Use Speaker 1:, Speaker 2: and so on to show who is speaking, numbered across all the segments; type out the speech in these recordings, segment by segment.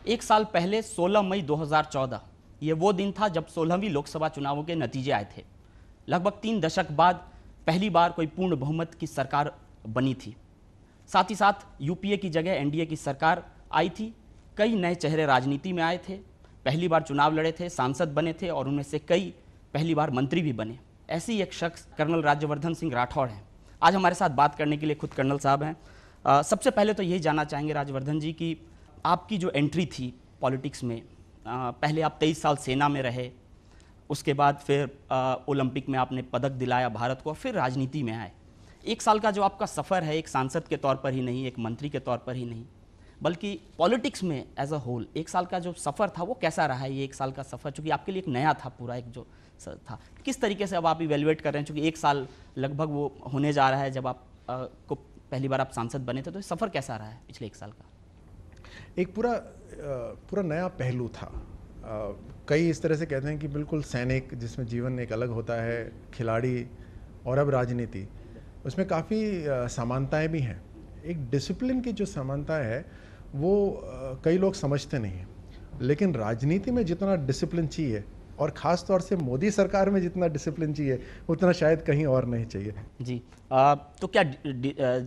Speaker 1: एक साल पहले 16 मई 2014 ये वो दिन था जब 16वीं लोकसभा चुनावों के नतीजे आए थे। लगभग 3 दशक बाद पहली बार कोई पूर्ण बहुमत की सरकार बनी थी। साथ ही साथ यूपीए की जगह एनडीए की सरकार आई थी। कई नए चेहरे राजनीति में आए थे, पहली बार चुनाव लड़े थे, सांसद बने थे और उनमें से कई पहली बार मंत्री भी बने। ऐसे ही एक शख्स कर्नल राज्यवर्धन सिंह राठौड़ हैं। आज हमारे साथ बात करने के लिए खुद कर्नल साहब हैं। सबसे पहले तो यही जानना चाहेंगे राज्यवर्धन जी कि आपकी जो एंट्री थी पॉलिटिक्स में, पहले आप 23 साल सेना में रहे, उसके बाद फिर ओलंपिक में आपने पदक दिलाया भारत को, फिर राजनीति में आए। एक साल का जो आपका सफ़र है, एक सांसद के तौर पर ही नहीं, एक मंत्री के तौर पर ही नहीं, बल्कि पॉलिटिक्स में एज अ होल एक साल का जो सफ़र था वो कैसा रहा है? ये एक साल का सफ़र चूँकि आपके लिए एक नया था, पूरा एक जो था, किस तरीके से अब आप इवेल्युएट कर रहे हैं? चूँकि एक साल लगभग वो होने जा रहा है जब आप को पहली बार आप सांसद बने थे, तो सफ़र कैसा रहा है पिछले एक साल का?
Speaker 2: एक पूरा नया पहलू था। कई इस तरह से कहते हैं कि बिल्कुल सैनिक जिसमें जीवन एक अलग होता है, खिलाड़ी और अब राजनीति, उसमें काफ़ी समानताएं भी हैं। एक डिसिप्लिन की जो समानता है वो कई लोग समझते नहीं हैं, लेकिन राजनीति में जितना डिसिप्लिन चाहिए और ख़ास तौर से मोदी सरकार में जितना डिसिप्लिन चाहिए उतना शायद कहीं और नहीं चाहिए।
Speaker 1: जी, तो क्या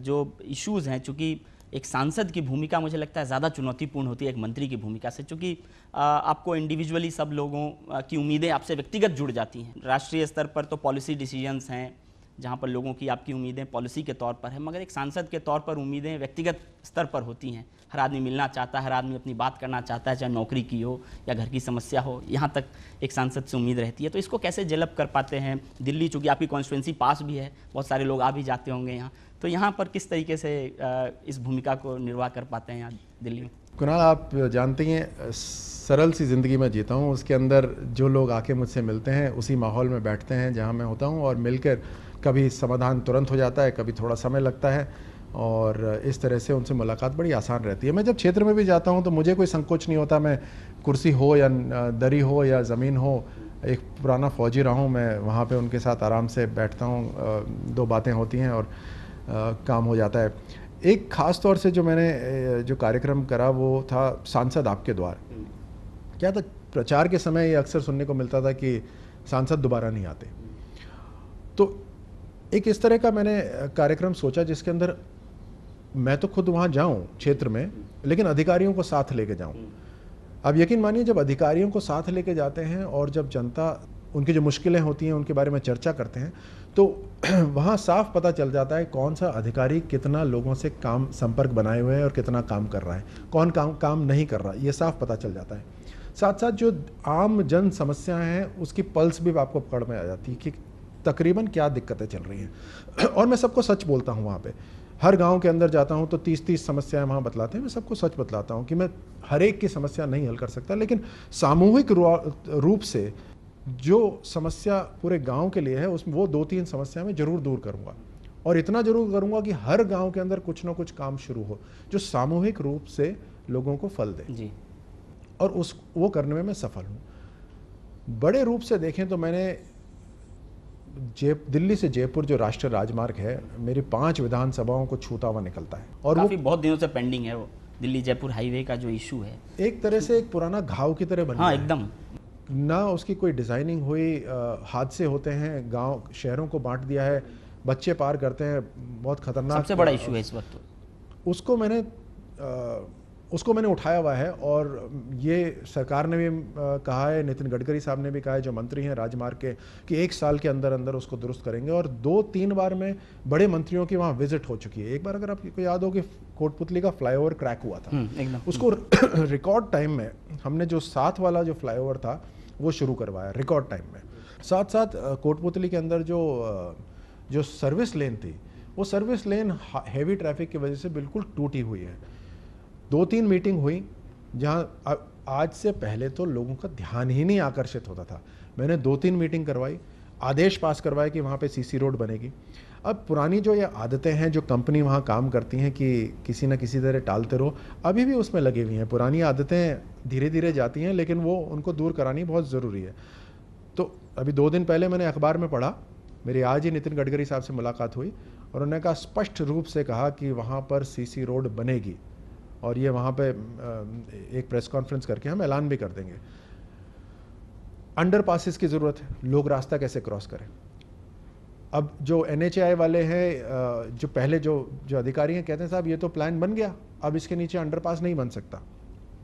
Speaker 1: जो इश्यूज़ हैं, चूँकि एक सांसद की भूमिका मुझे लगता है ज़्यादा चुनौतीपूर्ण होती है एक मंत्री की भूमिका से, चूँकि आपको इंडिविजुअली सब लोगों की उम्मीदें आपसे व्यक्तिगत जुड़ जाती हैं। राष्ट्रीय स्तर पर तो पॉलिसी डिसीजंस हैं जहाँ पर लोगों की आपकी उम्मीदें पॉलिसी के तौर पर है, मगर एक सांसद के तौर पर उम्मीदें व्यक्तिगत स्तर पर होती हैं। हर आदमी मिलना चाहता है, हर आदमी अपनी बात करना चाहता है, चाहे नौकरी की हो या घर की समस्या हो, यहाँ तक एक सांसद से उम्मीद रहती है। तो इसको कैसे जेलअप कर पाते हैं? दिल्ली चूँकि आपकी कॉन्स्टिट्यूंसी पास भी है, बहुत सारे लोग आ भी जाते होंगे यहाँ, तो यहाँ पर किस तरीके से इस भूमिका को निर्वाह कर पाते हैं यहाँ दिल्ली में?
Speaker 2: कुणाल, आप जानते हैं सरल सी ज़िंदगी में जीता हूँ, उसके अंदर जो लोग आके मुझसे मिलते हैं उसी माहौल में बैठते हैं जहाँ मैं होता हूँ, और मिलकर कभी समाधान तुरंत हो जाता है, कभी थोड़ा समय लगता है, और इस तरह से उनसे मुलाकात बड़ी आसान रहती है। मैं जब क्षेत्र में भी जाता हूँ तो मुझे कोई संकोच नहीं होता। मैं कुर्सी हो या दरी हो या ज़मीन हो, एक पुराना फ़ौजी रहा हूँ, मैं वहाँ पे उनके साथ आराम से बैठता हूँ, 2 बातें होती हैं और काम हो जाता है। एक ख़ास तौर से जो मैंने जो कार्यक्रम करा वो था सांसद आपके द्वार। क्या था, प्रचार के समय ये अक्सर सुनने को मिलता था कि सांसद दोबारा नहीं आते। तो एक इस तरह का मैंने कार्यक्रम सोचा जिसके अंदर मैं तो खुद वहाँ जाऊँ क्षेत्र में, लेकिन अधिकारियों को साथ लेके जाऊँ। अब यकीन मानिए, जब अधिकारियों को साथ लेके जाते हैं और जब जनता उनकी जो मुश्किलें होती हैं उनके बारे में चर्चा करते हैं, तो वहाँ साफ पता चल जाता है कौन सा अधिकारी कितना लोगों से काम संपर्क बनाए हुए है और कितना काम कर रहा है, कौन काम नहीं कर रहा, ये साफ पता चल जाता है। साथ साथ जो आम जन समस्याएं हैं उसकी पल्स भी आपको पकड़ में आ जाती है कि तकरीबन क्या दिक्कतें चल रही हैं। और मैं सबको सच बोलता हूँ। वहाँ पे हर गांव के अंदर जाता हूँ तो 30-30 समस्याएं वहाँ बतलाते हैं। मैं सबको सच बतलाता हूँ कि मैं हर एक की समस्या नहीं हल कर सकता, लेकिन सामूहिक रूप से जो समस्या पूरे गांव के लिए है उसमें वो 2-3 समस्या मैं जरूर दूर करूँगा, और इतना जरूर करूँगा कि हर गाँव के अंदर कुछ ना कुछ काम शुरू हो जो सामूहिक रूप से लोगों को फल दे जी। और वो करने में मैं सफल हूँ। बड़े रूप से देखें तो मैंने दिल्ली से जयपुर जो राष्ट्रीय राजमार्ग है, मेरी 5 विधानसभाओं को छूता हुआ निकलता है, और
Speaker 1: काफी बहुत दिनों से पेंडिंग है वो दिल्ली जयपुर हाईवे का जो इशू है।
Speaker 2: एक तरह से एक पुराना घाव की तरह बन गया।
Speaker 1: हाँ, एकदम
Speaker 2: ना उसकी कोई डिजाइनिंग हुई, हादसे होते हैं, गांव शहरों को बांट दिया है, बच्चे पार करते हैं, बहुत खतरनाक
Speaker 1: सबसे बड़ा इशू है इस वक्त।
Speaker 2: उसको मैंने उठाया हुआ है, और ये सरकार ने भी कहा है, नितिन गडकरी साहब ने भी कहा है जो मंत्री हैं राजमार्ग के, कि 1 साल के अंदर अंदर उसको दुरुस्त करेंगे। और 2-3 बार में बड़े मंत्रियों की वहाँ विजिट हो चुकी है। एक बार अगर आपको याद हो कि कोटपुतली का फ्लाईओवर क्रैक हुआ था, उसको रिकॉर्ड टाइम में हमने जो साथ वाला जो फ्लाईओवर था वो शुरू करवाया रिकॉर्ड टाइम में। साथ साथ कोटपुतली के अंदर जो सर्विस लेन थी, वो सर्विस लेन हैवी ट्रैफिक की वजह से बिल्कुल टूटी हुई है। 2-3 मीटिंग हुई जहां आज से पहले तो लोगों का ध्यान ही नहीं आकर्षित होता था। मैंने 2-3 मीटिंग करवाई, आदेश पास करवाए कि वहाँ पे सीसी रोड बनेगी। अब पुरानी जो ये आदतें हैं जो कंपनी वहाँ काम करती हैं कि किसी न किसी तरह टालते रहो, अभी भी उसमें लगी हुई हैं। पुरानी आदतें धीरे धीरे जाती हैं, लेकिन वो उनको दूर करानी बहुत ज़रूरी है। तो अभी 2 दिन पहले मैंने अखबार में पढ़ा, मेरी आज ही नितिन गडकरी साहब से मुलाकात हुई, और उन्होंने कहा, स्पष्ट रूप से कहा कि वहाँ पर सीसी रोड बनेगी। और ये वहाँ पे एक प्रेस कॉन्फ्रेंस करके हम ऐलान भी कर देंगे। अंडर पासिस की ज़रूरत है, लोग रास्ता कैसे क्रॉस करें। अब जो NHAI वाले हैं, जो पहले जो अधिकारी हैं, कहते हैं साहब ये तो प्लान बन गया, अब इसके नीचे अंडरपास नहीं बन सकता।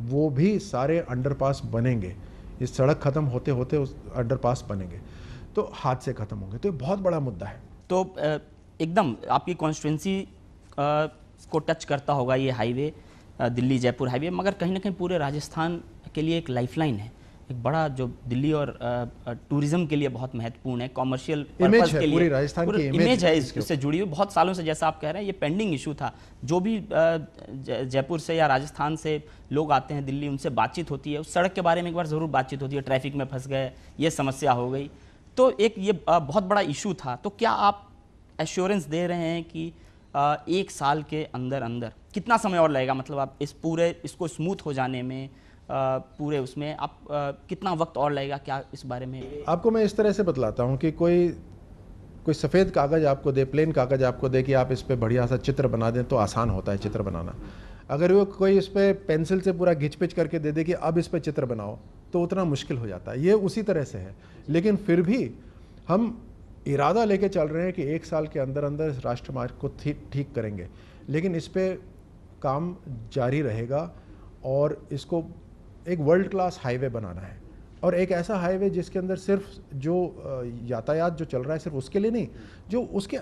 Speaker 2: वो भी सारे अंडरपास बनेंगे, ये सड़क ख़त्म होते होते उस अंडरपास बनेंगे तो हादसे ख़त्म होंगे। तो ये बहुत बड़ा मुद्दा है।
Speaker 1: तो एकदम आपकी कॉन्स्टिट्यूंसी को टच करता होगा ये हाईवे, दिल्ली जयपुर हाईवे, मगर कहीं ना कहीं पूरे राजस्थान के लिए एक लाइफलाइन है, एक बड़ा जो दिल्ली और टूरिज्म के लिए बहुत महत्वपूर्ण है, कॉमर्शियल पर्पस के लिए
Speaker 2: पूरी राजस्थान की
Speaker 1: इमेज है इससे जुड़ी हुई बहुत सालों से। जैसा आप कह रहे हैं, ये पेंडिंग इशू था। जो भी जयपुर से या राजस्थान से लोग आते हैं दिल्ली, उनसे बातचीत होती है, उस सड़क के बारे में एक बार ज़रूर बातचीत होती है, ट्रैफिक में फंस गए, ये समस्या हो गई, तो एक ये बहुत बड़ा इशू था। तो क्या आप एश्योरेंस दे रहे हैं कि 1 साल के अंदर अंदर कितना समय और लगेगा, मतलब आप इसको स्मूथ हो जाने में, पूरे उसमें आप कितना वक्त और लगेगा, क्या इस बारे में?
Speaker 2: आपको मैं इस तरह से बतलाता हूँ कि कोई सफ़ेद कागज़ आपको दे, प्लेन कागज़ आपको दे कि आप इस पे बढ़िया सा चित्र बना दें तो आसान होता है चित्र बनाना। अगर वो कोई इस पर पेंसिल से पूरा घिच पिच करके दे दे कि अब इस पर चित्र बनाओ, तो उतना मुश्किल हो जाता है। ये उसी तरह से है, लेकिन फिर भी हम इरादा लेके चल रहे हैं कि 1 साल के अंदर अंदर इस राष्ट्रमार्ग को ठीक करेंगे, लेकिन इस पर काम जारी रहेगा और इसको एक वर्ल्ड क्लास हाईवे बनाना है, और एक ऐसा हाईवे जिसके अंदर सिर्फ जो यातायात जो चल रहा है सिर्फ उसके लिए नहीं, जो उसके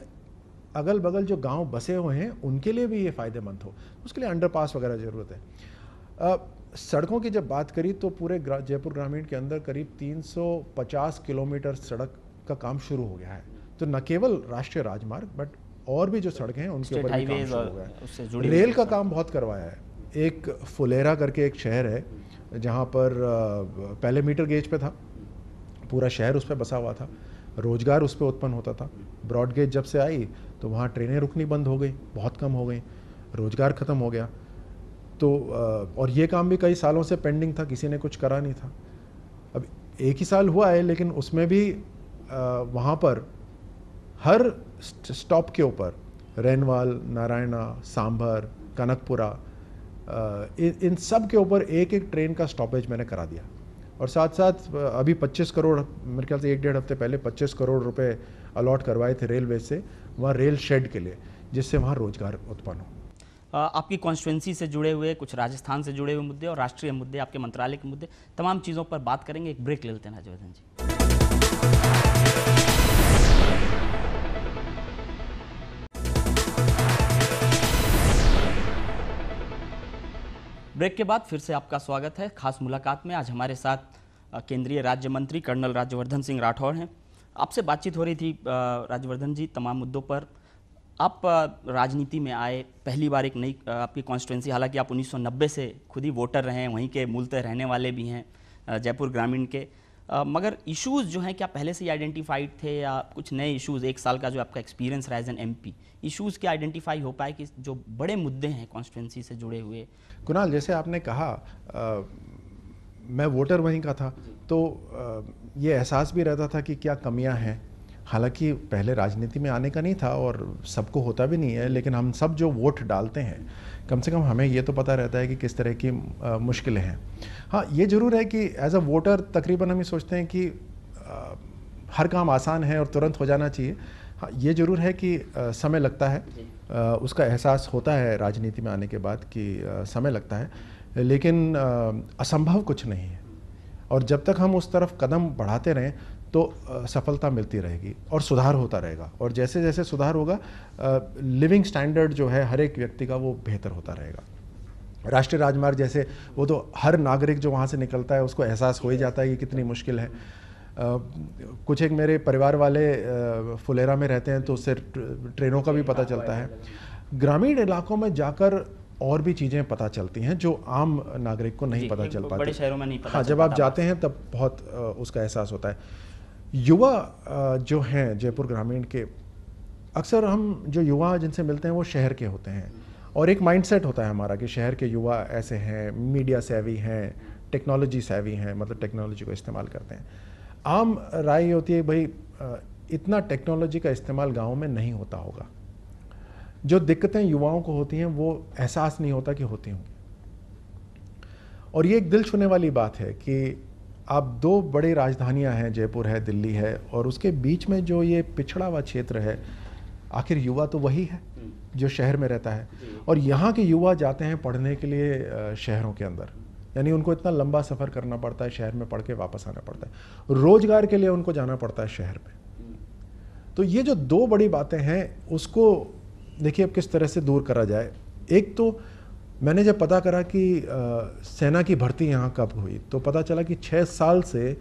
Speaker 2: अगल बगल जो गांव बसे हुए हैं उनके लिए भी ये फ़ायदेमंद हो, उसके लिए अंडरपास वगैरह ज़रूरत है। सड़कों की जब बात करी तो पूरे जयपुर ग्रामीण के अंदर करीब 350 किलोमीटर सड़क का काम शुरू हो गया है। तो न केवल राष्ट्रीय राजमार्ग बट और भी जो सड़कें हैं उनके ऊपर भी काम शुरू हो गया है। रेल का काम बहुत करवाया है। एक फुलेरा करके एक शहर है जहाँ पर पहले मीटर गेज पे था, पूरा शहर उस पर बसा हुआ था, रोजगार उस पर उत्पन्न होता था। ब्रॉड गेज जब से आई तो वहाँ ट्रेनें रुकनी बंद हो गई, बहुत कम हो गई, रोजगार ख़त्म हो गया। तो और ये काम भी कई सालों से पेंडिंग था, किसी ने कुछ करा नहीं था। अब 1 ही साल हुआ है, लेकिन उसमें भी वहाँ पर हर स्टॉप के ऊपर रेनवाल, नारायणा, सांभर, कनकपुरा, इन सब के ऊपर एक ट्रेन का स्टॉपेज मैंने करा दिया। और साथ साथ अभी 25 करोड़, मेरे ख्याल से 1-1.5 हफ्ते पहले 25 करोड़ रुपए अलॉट करवाए थे रेलवे से वहाँ रेल शेड के लिए, जिससे वहाँ रोजगार उत्पन्न हो।
Speaker 1: आपकी कॉन्स्टिट्यूंसी से जुड़े हुए कुछ राजस्थान से जुड़े हुए मुद्दे और राष्ट्रीय मुद्दे, आपके मंत्रालय के मुद्दे, तमाम चीज़ों पर बात करेंगे। एक ब्रेक ले लेते हैं राजवर्धन जी। ब्रेक के बाद फिर से आपका स्वागत है खास मुलाकात में। आज हमारे साथ केंद्रीय राज्य मंत्री कर्नल राज्यवर्धन सिंह राठौड़ हैं। आपसे बातचीत हो रही थी राज्यवर्धन जी तमाम मुद्दों पर। आप राजनीति में आए, पहली बार एक नई आपकी कॉन्स्टिट्यूंसी, हालांकि आप 1990 से खुद ही वोटर रहे हैं, वहीं के मूलतः रहने वाले भी हैं जयपुर ग्रामीण के, मगर इश्यूज़ जो हैं क्या पहले से ही आइडेंटिफाइड थे या कुछ नए इश्यूज़, 1 साल का जो आपका एक्सपीरियंस रहा एज एन MP, इश्यूज़ क्या आइडेंटिफाई हो पाए कि जो बड़े मुद्दे हैं कॉन्स्टिट्यूंसी से जुड़े हुए?
Speaker 2: कुणाल, जैसे आपने कहा मैं वोटर वहीं का था, तो ये एहसास भी रहता था कि क्या कमियां हैं। हालांकि पहले राजनीति में आने का नहीं था और सबको होता भी नहीं है, लेकिन हम सब जो वोट डालते हैं कम से कम हमें ये तो पता रहता है कि किस तरह की मुश्किलें हैं। हाँ, ये ज़रूर है कि एज अ वोटर तकरीबन हम ये सोचते हैं कि हर काम आसान है और तुरंत हो जाना चाहिए। हाँ, ये ज़रूर है कि समय लगता है, उसका एहसास होता है राजनीति में आने के बाद कि समय लगता है, लेकिन असंभव कुछ नहीं है। और जब तक हम उस तरफ कदम बढ़ाते रहें तो सफलता मिलती रहेगी और सुधार होता रहेगा। और जैसे जैसे सुधार होगा, लिविंग स्टैंडर्ड जो है हर एक व्यक्ति का वो बेहतर होता रहेगा। राष्ट्रीय राजमार्ग जैसे, वो तो हर नागरिक जो वहाँ से निकलता है उसको एहसास हो ही जाता है कि कितनी मुश्किल है। कुछ एक मेरे परिवार वाले फुलेरा में रहते हैं तो उससे ट्रेनों का भी पता चलता है। ग्रामीण इलाकों में जाकर और भी चीज़ें पता चलती हैं जो आम नागरिक को नहीं पता चल पाती,
Speaker 1: बड़े शहरों में नहीं पता।
Speaker 2: हाँ, जब आप जाते हैं तब बहुत उसका एहसास होता है। युवा जो हैं जयपुर ग्रामीण के, अक्सर हम जो युवा जिनसे मिलते हैं वो शहर के होते हैं, और एक माइंडसेट होता है हमारा कि शहर के युवा ऐसे हैं, मीडिया सेवी हैं, टेक्नोलॉजी सेवी हैं, मतलब टेक्नोलॉजी को इस्तेमाल करते हैं। आम राय होती है भाई इतना टेक्नोलॉजी का इस्तेमाल गाँव में नहीं होता होगा। जो दिक्कतें युवाओं को होती हैं वो एहसास नहीं होता कि होती होंगी। और ये एक दिल छूने वाली बात है कि आप दो बड़ी राजधानियां हैं, जयपुर है, दिल्ली है, और उसके बीच में जो ये पिछड़ा हुआ क्षेत्र है, आखिर युवा तो वही है जो शहर में रहता है। और यहाँ के युवा जाते हैं पढ़ने के लिए शहरों के अंदर, यानी उनको इतना लंबा सफ़र करना पड़ता है, शहर में पढ़ के वापस आना पड़ता है, रोजगार के लिए उनको जाना पड़ता है शहर में। तो ये जो दो बड़ी बातें हैं, उसको देखिए अब किस तरह से दूर करा जाए। एक तो मैंने जब पता करा कि सेना की भर्ती यहाँ कब हुई, तो पता चला कि 6 साल से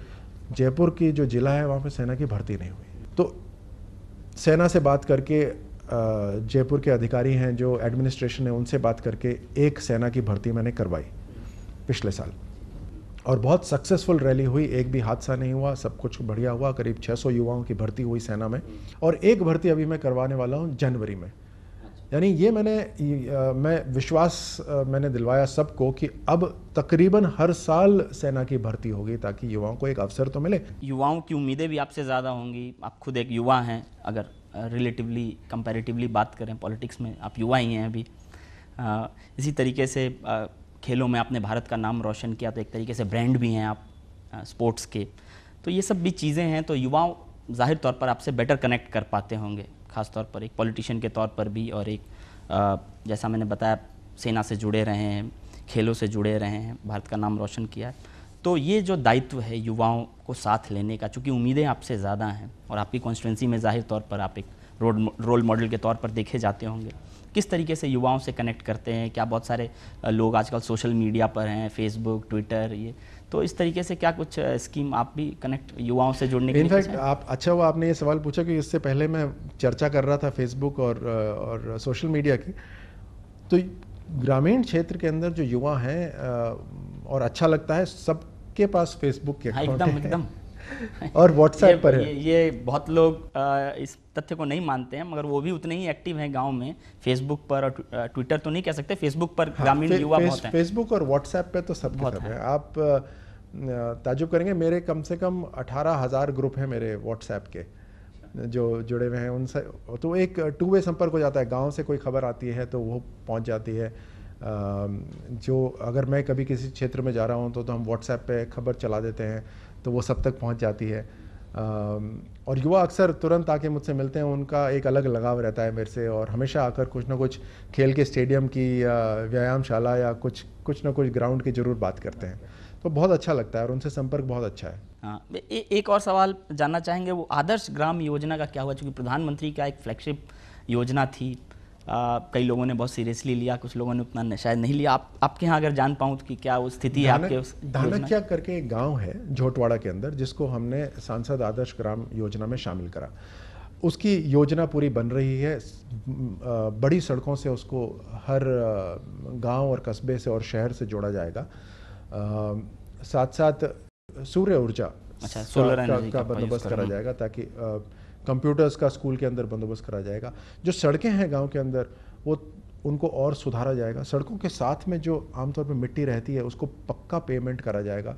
Speaker 2: जयपुर की जो ज़िला है वहाँ पे सेना की भर्ती नहीं हुई। तो सेना से बात करके, जयपुर के अधिकारी हैं जो एडमिनिस्ट्रेशन है, उनसे बात करके एक सेना की भर्ती मैंने करवाई पिछले साल, और बहुत सक्सेसफुल रैली हुई, एक भी हादसा नहीं हुआ, सब कुछ बढ़िया हुआ। करीब 600 युवाओं की भर्ती हुई सेना में, और एक भर्ती अभी मैं करवाने वाला हूँ जनवरी में। यानी ये मैं विश्वास मैंने दिलवाया सबको कि अब तकरीबन हर साल सेना की भर्ती होगी, ताकि युवाओं को एक अवसर तो मिले।
Speaker 1: युवाओं की उम्मीदें भी आपसे ज़्यादा होंगी, आप खुद एक युवा हैं, अगर रिलेटिवली कंपैरेटिवली बात करें पॉलिटिक्स में आप युवा ही हैं अभी। इसी तरीके से खेलों में आपने भारत का नाम रोशन किया, तो एक तरीके से ब्रांड भी हैं आप स्पोर्ट्स के। तो ये सब भी चीज़ें हैं, तो युवाओं ज़ाहिर तौर पर आपसे बेटर कनेक्ट कर पाते होंगे, ख़ास तौर पर एक पॉलिटिशियन के तौर पर भी, और एक जैसा मैंने बताया सेना से जुड़े रहे हैं, खेलों से जुड़े रहे हैं, भारत का नाम रोशन किया है। तो ये जो दायित्व है युवाओं को साथ लेने का, चूँकि उम्मीदें आपसे ज़्यादा हैं और आपकी कॉन्स्टिट्यूंसी में ज़ाहिर तौर पर आप एक रोल मॉडल के तौर पर देखे जाते होंगे, किस तरीके से युवाओं से कनेक्ट करते हैं? क्या बहुत सारे लोग आजकल सोशल मीडिया पर हैं, फेसबुक, ट्विटर, ये, तो इस तरीके से क्या कुछ स्कीम आप भी कनेक्ट युवाओं से जुड़ने के लिए?
Speaker 2: इनफैक्ट आप अच्छा हुआ आपने ये सवाल पूछा, कि इससे पहले मैं चर्चा कर रहा था फेसबुक और सोशल मीडिया की। तो ग्रामीण क्षेत्र के अंदर जो युवा हैं, और अच्छा लगता है, सबके पास फेसबुक के अकाउंट हैं,
Speaker 1: एकदम
Speaker 2: और व्हाट्सएप पर है।
Speaker 1: ये बहुत लोग इस तथ्य को नहीं मानते हैं, मगर वो भी उतने ही एक्टिव हैं गांव में, फेसबुक पर और ट्विटर तो नहीं कह सकते, फेसबुक पर ग्रामीण युवा बहुत हैं।
Speaker 2: फेसबुक और व्हाट्सएप पे तो सबके सब है। आप ताज्जुब करेंगे, मेरे कम से कम 18,000 ग्रुप हैं मेरे व्हाट्सएप के जो जुड़े हुए हैं उनसे। तो एक टू वे संपर्क हो जाता है, गांव से कोई खबर आती है तो वो पहुंच जाती है। जो अगर मैं कभी किसी क्षेत्र में जा रहा हूं तो हम व्हाट्सएप पे खबर चला देते हैं, तो वो सब तक पहुंच जाती है। और युवा अक्सर तुरंत आके मुझसे मिलते हैं, उनका एक अलग लगाव रहता है मेरे से, और हमेशा आकर कुछ ना कुछ खेल के स्टेडियम की या व्यायामशाला या कुछ ना कुछ ग्राउंड की ज़रूर बात करते हैं। तो बहुत अच्छा लगता है और उनसे संपर्क बहुत अच्छा है।
Speaker 1: हाँ, एक और सवाल जानना चाहेंगे, वो आदर्श ग्राम योजना का क्या हुआ? चूँकि प्रधानमंत्री का एक फ्लैगशिप योजना थी, कई लोगों ने बहुत सीरियसली लिया, कुछ लोगों ने उतना शायद नहीं लिया। आपके यहाँ अगर जान पाऊँ कि क्या वो स्थिति है आपके उस
Speaker 2: धानक्या करके एक गांव है झोटवाड़ा के अंदर, जिसको हमने सांसद आदर्श ग्राम योजना में शामिल करा। उसकी योजना पूरी बन रही है, बड़ी सड़कों से उसको हर गांव और कस्बे से और शहर से जोड़ा जाएगा। साथ साथ सूर्य ऊर्जा का बंदोबस्त करा जाएगा, ताकि कंप्यूटर्स का स्कूल के अंदर बंदोबस्त करा जाएगा। जो सड़कें हैं गांव के अंदर, वो उनको और सुधारा जाएगा। सड़कों के साथ में जो आमतौर पर मिट्टी रहती है उसको पक्का पेमेंट करा जाएगा।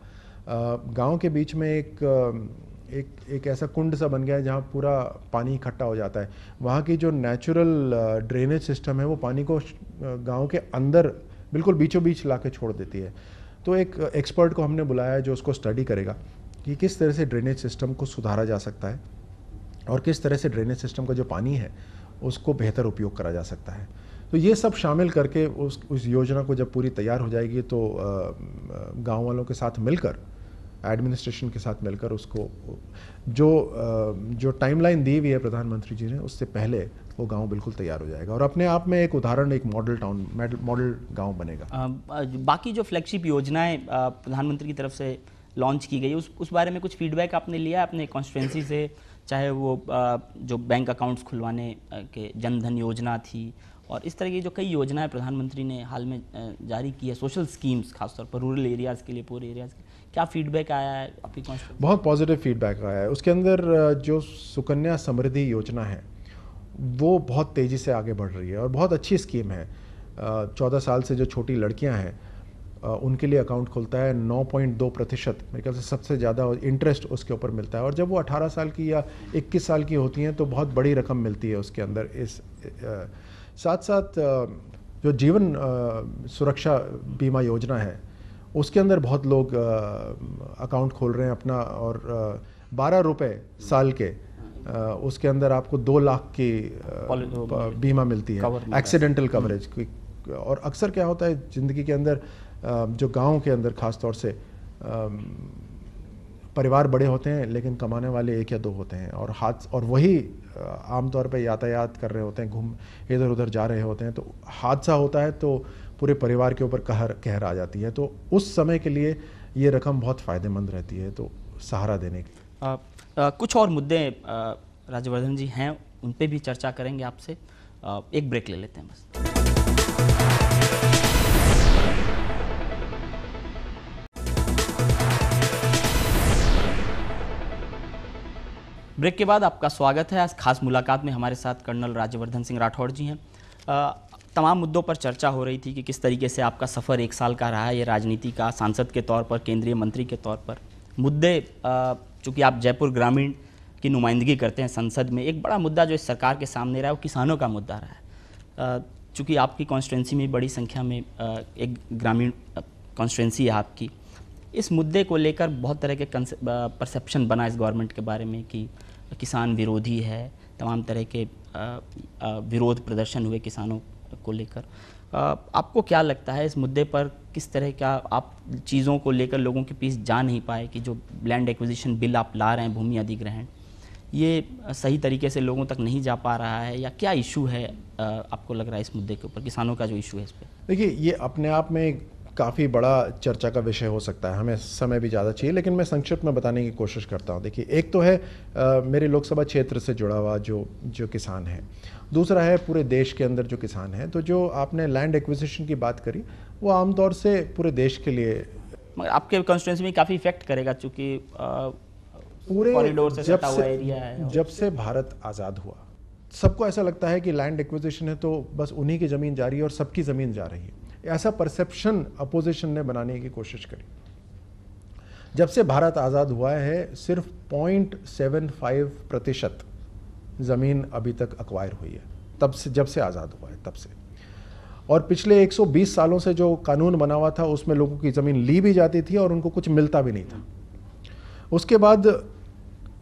Speaker 2: गांव के बीच में एक ऐसा कुंड सा बन गया है जहाँ पूरा पानी इकट्ठा हो जाता है। वहाँ की जो नेचुरल ड्रेनेज सिस्टम है वो पानी को गांव के अंदर बिल्कुल बीचों बीच ला के छोड़ देती है। तो एक एक्सपर्ट को हमने बुलाया है जो उसको स्टडी करेगा कि किस तरह से ड्रेनेज सिस्टम को सुधारा जा सकता है और किस तरह से ड्रेनेज सिस्टम का जो पानी है उसको बेहतर उपयोग करा जा सकता है। तो ये सब शामिल करके उस योजना को जब पूरी तैयार हो जाएगी तो गांव वालों के साथ मिलकर, एडमिनिस्ट्रेशन के साथ मिलकर उसको जो टाइमलाइन दी हुई है प्रधानमंत्री जी ने, उससे पहले वो गांव बिल्कुल तैयार हो जाएगा और अपने आप में एक उदाहरण, एक मॉडल टाउन, मॉडल गांव बनेगा।
Speaker 1: बाकी जो फ्लैगशिप योजनाएं प्रधानमंत्री की तरफ से लॉन्च की गई, उस बारे में कुछ फीडबैक आपने लिया अपने कॉन्स्टिट्यूंसी से? चाहे वो जो बैंक अकाउंट्स खुलवाने के जनधन योजना थी और इस तरह की जो कई योजनाएं प्रधानमंत्री ने हाल में जारी की है, सोशल स्कीम्स खासतौर पर रूरल एरियाज़ के लिए, पूरे एरियाज़ के, क्या फीडबैक आया है आपकी कॉन्स्टिट्यूंसी?
Speaker 2: बहुत पॉजिटिव फीडबैक आया है। उसके अंदर जो सुकन्या समृद्धि योजना है वो बहुत तेज़ी से आगे बढ़ रही है और बहुत अच्छी स्कीम है। 14 साल से जो छोटी लड़कियां हैं उनके लिए अकाउंट खुलता है। 9.2% मेरे ख्याल से सबसे ज़्यादा इंटरेस्ट उसके ऊपर मिलता है और जब वो 18 साल की या 21 साल की होती हैं तो बहुत बड़ी रकम मिलती है उसके अंदर। इस साथ साथ जो जीवन सुरक्षा बीमा योजना है उसके अंदर बहुत लोग अकाउंट खोल रहे हैं अपना, और 12 रुपए साल के उसके अंदर आपको 2 लाख की बीमा मिलती है, एक्सीडेंटल कवरेज। और अक्सर क्या होता है ज़िंदगी के अंदर, जो गाँव के अंदर ख़ास तौर से परिवार बड़े होते हैं लेकिन कमाने वाले 1 या 2 होते हैं, और वही आमतौर पे यातायात कर रहे होते हैं, घूम इधर उधर जा रहे होते हैं, तो हादसा होता है तो पूरे परिवार के ऊपर कहर आ जाती है। तो उस समय के लिए ये रकम बहुत फ़ायदेमंद रहती है, तो सहारा देने की।
Speaker 1: कुछ और मुद्दे राज्यवर्धन जी हैं, उन पे भी चर्चा करेंगे आपसे। एक ब्रेक ले लेते हैं बस। ब्रेक के बाद आपका स्वागत है। आज खास मुलाकात में हमारे साथ कर्नल राज्यवर्धन सिंह राठौड़ जी हैं। तमाम मुद्दों पर चर्चा हो रही थी कि किस तरीके से आपका सफ़र 1 साल का रहा है, ये राजनीति का, सांसद के तौर पर, केंद्रीय मंत्री के तौर पर। मुद्दे, चूँकि आप जयपुर ग्रामीण की नुमाइंदगी करते हैं संसद में, एक बड़ा मुद्दा जो इस सरकार के सामने रहा है वो किसानों का मुद्दा रहा है। चूँकि आपकी कॉन्स्टिट्यूंसी में बड़ी संख्या में एक ग्रामीण कॉन्स्टिट्यूंसी है आपकी, इस मुद्दे को लेकर बहुत तरह के परसेप्शन बना इस गवर्नमेंट के बारे में कि किसान विरोधी है, तमाम तरह के विरोध प्रदर्शन हुए किसानों को लेकर। आपको क्या लगता है इस मुद्दे पर, किस तरह का आप चीज़ों को लेकर लोगों के बीच जा नहीं पाए कि जो लैंड एक्विजिशन बिल आप ला रहे हैं, भूमि अधिग्रहण, ये सही तरीके से लोगों तक नहीं जा पा रहा है, या क्या इशू है आपको लग रहा है इस मुद्दे के ऊपर, किसानों का जो इशू है इस पर?
Speaker 2: देखिए, ये अपने आप में काफ़ी बड़ा चर्चा का विषय हो सकता है, हमें समय भी ज़्यादा चाहिए, लेकिन मैं संक्षिप्त में बताने की कोशिश करता हूँ। देखिए, एक तो है मेरे लोकसभा क्षेत्र से जुड़ा हुआ जो किसान है, दूसरा है पूरे देश के अंदर जो किसान है। तो जो आपने लैंड एक्विजिशन की बात करी, वो आमतौर से पूरे देश के लिए,
Speaker 1: मगर आपके कॉन्स्टिट्यूंसी में काफ़ी इफेक्ट करेगा, चूँकि
Speaker 2: पूरे
Speaker 1: कॉरिडोर से सटा हुआ एरिया है।
Speaker 2: जब से भारत आज़ाद हुआ, सबको ऐसा लगता है कि लैंड एक्विजिशन है तो बस उन्हीं की ज़मीन जा रही है और सबकी ज़मीन जा रही है। ऐसा परसेप्शन अपोजिशन ने बनाने की कोशिश करी। जब से भारत आज़ाद हुआ है, सिर्फ 0.75% ज़मीन अभी तक अक्वायर हुई है, तब से, जब से आज़ाद हुआ है तब से। और पिछले 120 सालों से जो कानून बना हुआ था, उसमें लोगों की ज़मीन ली भी जाती थी और उनको कुछ मिलता भी नहीं था। उसके बाद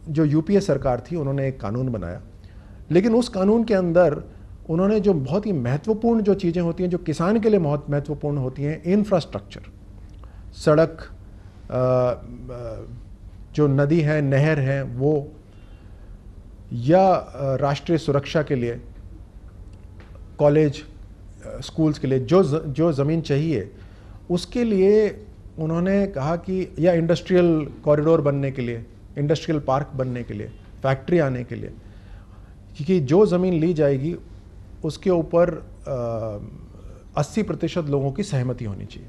Speaker 2: जो यूपीए सरकार थी, उन्होंने एक कानून बनाया, लेकिन उस कानून के अंदर उन्होंने जो बहुत ही महत्वपूर्ण जो चीज़ें होती हैं, जो किसान के लिए बहुत महत्वपूर्ण होती हैं, इंफ्रास्ट्रक्चर, सड़क, जो नदी है, नहर है वो, या राष्ट्रीय सुरक्षा के लिए, कॉलेज, स्कूल्स के लिए जो ज़मीन चाहिए, उसके लिए उन्होंने कहा कि, या इंडस्ट्रियल कॉरिडोर बनने के लिए, इंडस्ट्रियल पार्क बनने के लिए, फैक्ट्री आने के लिए, क्योंकि जो ज़मीन ली जाएगी उसके ऊपर 80% लोगों की सहमति होनी चाहिए।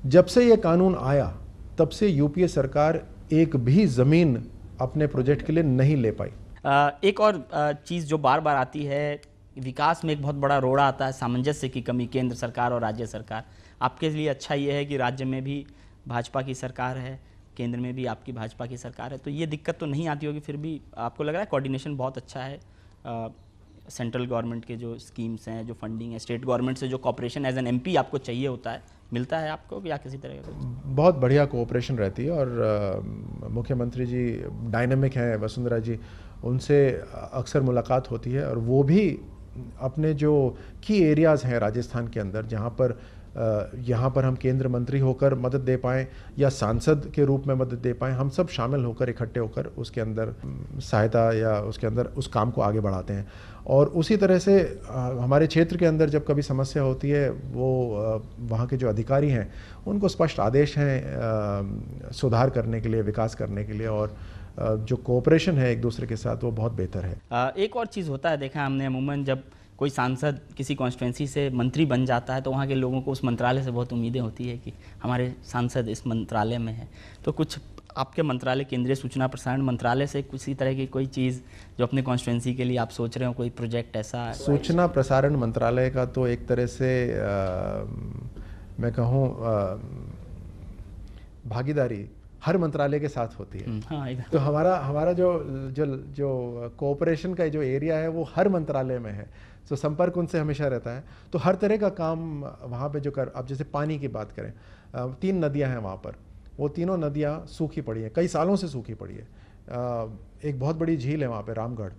Speaker 2: जब से ये कानून आया, तब से यूपीए सरकार एक भी ज़मीन अपने प्रोजेक्ट के लिए नहीं ले पाई।
Speaker 1: एक और चीज़ जो बार बार आती है, विकास में एक बहुत बड़ा रोड़ा आता है सामंजस्य की कमी, केंद्र सरकार और राज्य सरकार। आपके लिए अच्छा ये है कि राज्य में भी भाजपा की सरकार है, केंद्र में भी आपकी भाजपा की सरकार है, तो ये दिक्कत तो नहीं आती होगी। फिर भी आपको लग रहा है कोऑर्डिनेशन बहुत अच्छा है, सेंट्रल गवर्नमेंट के जो स्कीम्स हैं, जो फंडिंग है, स्टेट गवर्नमेंट से जो कोऑपरेशन एज एन एमपी आपको चाहिए होता है, मिलता है आपको, या किसी तरह का?
Speaker 2: बहुत बढ़िया कोऑपरेशन रहती है, और मुख्यमंत्री जी डायनेमिक हैं, वसुंधरा जी, उनसे अक्सर मुलाकात होती है, और वो भी अपने जो की एरियाज़ हैं राजस्थान के अंदर, यहाँ पर हम केंद्र मंत्री होकर मदद दे पाएँ या सांसद के रूप में मदद दे पाएँ, हम सब शामिल होकर, इकट्ठे होकर उसके अंदर सहायता या उसके अंदर उस काम को आगे बढ़ाते हैं। और उसी तरह से हमारे क्षेत्र के अंदर जब कभी समस्या होती है, वो वहाँ के जो अधिकारी हैं उनको स्पष्ट आदेश हैं सुधार करने के लिए, विकास करने के लिए, और जो कोऑपरेशन है एक दूसरे के साथ, वो बहुत बेहतर है।
Speaker 1: एक और चीज़ होता है, देखा हमने अमूमन जब कोई सांसद किसी कॉन्स्टिट्यूंसी से मंत्री बन जाता है, तो वहाँ के लोगों को उस मंत्रालय से बहुत उम्मीदें होती है कि हमारे सांसद इस मंत्रालय में है। तो कुछ आपके मंत्रालय, केंद्रीय सूचना प्रसारण मंत्रालय से किसी तरह की कोई चीज़ जो अपने कॉन्स्टिट्यूंसी के लिए आप सोच रहे हो, कोई प्रोजेक्ट ऐसा?
Speaker 2: सूचना प्रसारण मंत्रालय का तो एक तरह से मैं कहूँ भागीदारी हर मंत्रालय के साथ होती है।
Speaker 1: हाँ एकदम।
Speaker 2: तो हमारा जो जो जो कोऑपरेशन का जो एरिया है वो हर मंत्रालय में है, तो संपर्क उनसे हमेशा रहता है। तो हर तरह का काम वहाँ पे जो कर, अब जैसे पानी की बात करें, 3 नदियाँ हैं वहाँ पर, वो तीनों नदियाँ सूखी पड़ी हैं, कई सालों से सूखी पड़ी है। एक बहुत बड़ी झील है वहाँ पे रामगढ़,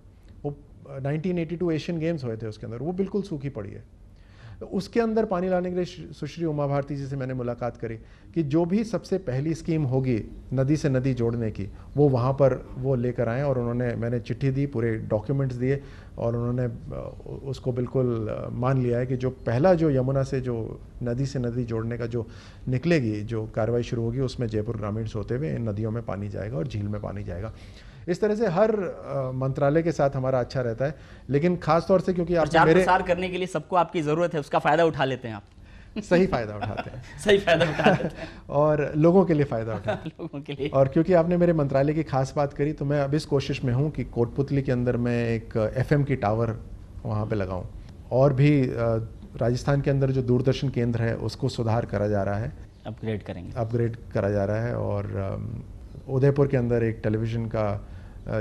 Speaker 2: वो 1982 एशियन गेम्स हुए थे उसके अंदर, वो बिल्कुल सूखी पड़ी है। उसके अंदर पानी लाने के लिए सुश्री उमा भारती जी से मैंने मुलाकात करी कि जो भी सबसे पहली स्कीम होगी नदी से नदी जोड़ने की, वो वहाँ पर वो लेकर आएँ। और मैंने चिट्ठी दी, पूरे डॉक्यूमेंट्स दिए, और उन्होंने उसको बिल्कुल मान लिया है कि जो पहला जो यमुना से जो नदी से नदी जोड़ने का जो निकलेगी, जो कार्रवाई शुरू होगी, उसमें जयपुर ग्रामीण से होते हुए इन नदियों में पानी जाएगा और झील में पानी जाएगा। इस तरह से हर मंत्रालय के साथ हमारा अच्छा रहता है। लेकिन खास तौर से क्योंकि आप मेरे
Speaker 1: प्रचार करने के लिए सबको आपकी ज़रूरत है, उसका फ़ायदा उठा लेते हैं आप।
Speaker 2: सही फ़ायदा उठाते हैं
Speaker 1: सही फ़ायदा उठा लेते हैं
Speaker 2: और लोगों के लिए फ़ायदा उठाते हैं
Speaker 1: लोगों के लिए।
Speaker 2: और क्योंकि आपने मेरे मंत्रालय की खास बात करी, तो मैं अब इस कोशिश में हूँ कि कोटपुतली के अंदर मैं एक FM की टावर वहाँ पे लगाऊँ। और भी राजस्थान के अंदर जो दूरदर्शन केंद्र है उसको सुधार करा जा रहा है, अपग्रेड करा जा रहा है। और उदयपुर के अंदर एक टेलीविज़न का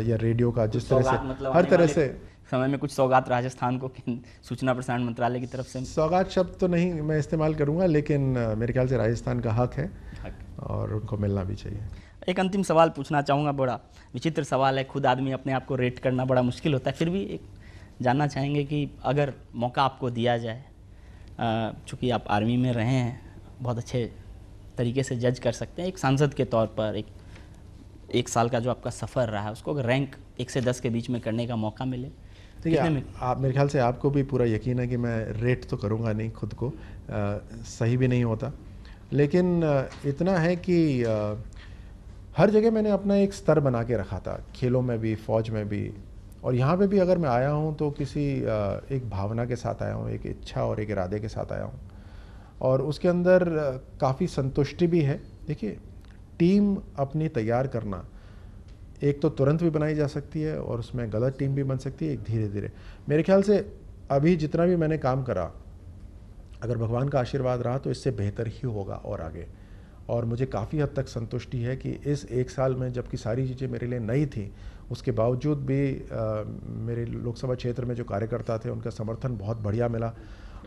Speaker 2: या रेडियो का, जिस तरह से
Speaker 1: मतलब
Speaker 2: हर तरह से
Speaker 1: समय में कुछ सौगात राजस्थान को सूचना प्रसारण मंत्रालय की तरफ से।
Speaker 2: सौगात शब्द तो नहीं मैं इस्तेमाल करूंगा, लेकिन मेरे ख्याल से राजस्थान का हक है और उनको मिलना भी चाहिए।
Speaker 1: एक अंतिम सवाल पूछना चाहूँगा, बड़ा विचित्र सवाल है, खुद आदमी अपने आप को रेट करना बड़ा मुश्किल होता है, फिर भी एक जानना चाहेंगे कि अगर मौका आपको दिया जाए, चूँकि आप आर्मी में रहे हैं, बहुत अच्छे तरीके से जज कर सकते हैं, एक सांसद के तौर पर एक साल का जो आपका सफ़र रहा है, उसको अगर रैंक 1 से 10 के बीच में करने का मौका मिले,
Speaker 2: ठीक है। आप मेरे ख्याल से आपको भी पूरा यकीन है कि मैं रेट तो करूँगा नहीं खुद को, सही भी नहीं होता, लेकिन इतना है कि हर जगह मैंने अपना एक स्तर बना के रखा था, खेलों में भी, फौज में भी, और यहाँ पे भी अगर मैं आया हूँ तो किसी एक भावना के साथ आया हूँ, एक इच्छा और एक इरादे के साथ आया हूँ, और उसके अंदर काफ़ी संतुष्टि भी है। देखिए, टीम अपनी तैयार करना, एक तो तुरंत भी बनाई जा सकती है और उसमें गलत टीम भी बन सकती है, एक धीरे धीरे। मेरे ख्याल से अभी जितना भी मैंने काम करा, अगर भगवान का आशीर्वाद रहा तो इससे बेहतर ही होगा और आगे। और मुझे काफ़ी हद तक संतुष्टि है कि इस 1 साल में, जबकि सारी चीज़ें मेरे लिए नई थी, उसके बावजूद भी मेरे लोकसभा क्षेत्र में जो कार्यकर्ता थे उनका समर्थन बहुत बढ़िया मिला,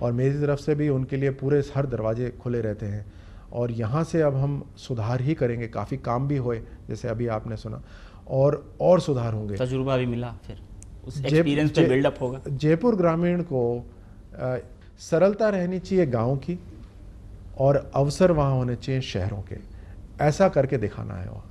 Speaker 2: और मेरी तरफ से भी उनके लिए पूरे हर दरवाजे खुले रहते हैं। और यहाँ से अब हम सुधार ही करेंगे, काफ़ी काम भी हुए, जैसे अभी आपने सुना, और सुधार होंगे,
Speaker 1: तजुर्बा भी मिला, फिर उस एक्सपीरियंस पे बिल्डअप होगा।
Speaker 2: जयपुर ग्रामीण को सरलता रहनी चाहिए गांव की, और अवसर वहाँ होने चाहिए शहरों के, ऐसा करके दिखाना है वहाँ।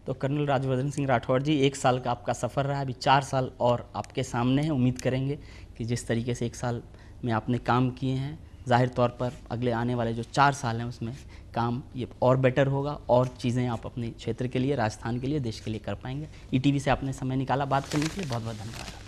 Speaker 1: तो कर्नल राज्यवर्धन सिंह राठौड़ जी, 1 साल का आपका सफ़र रहा, अभी 4 साल और आपके सामने है। उम्मीद करेंगे कि जिस तरीके से 1 साल में आपने काम किए हैं, ज़ाहिर तौर पर अगले आने वाले जो 4 साल हैं उसमें काम ये और बेटर होगा, और चीज़ें आप अपने क्षेत्र के लिए, राजस्थान के लिए, देश के लिए कर पाएंगे। ईटीवी से आपने समय निकाला बात करने के लिए, बहुत बहुत धन्यवाद।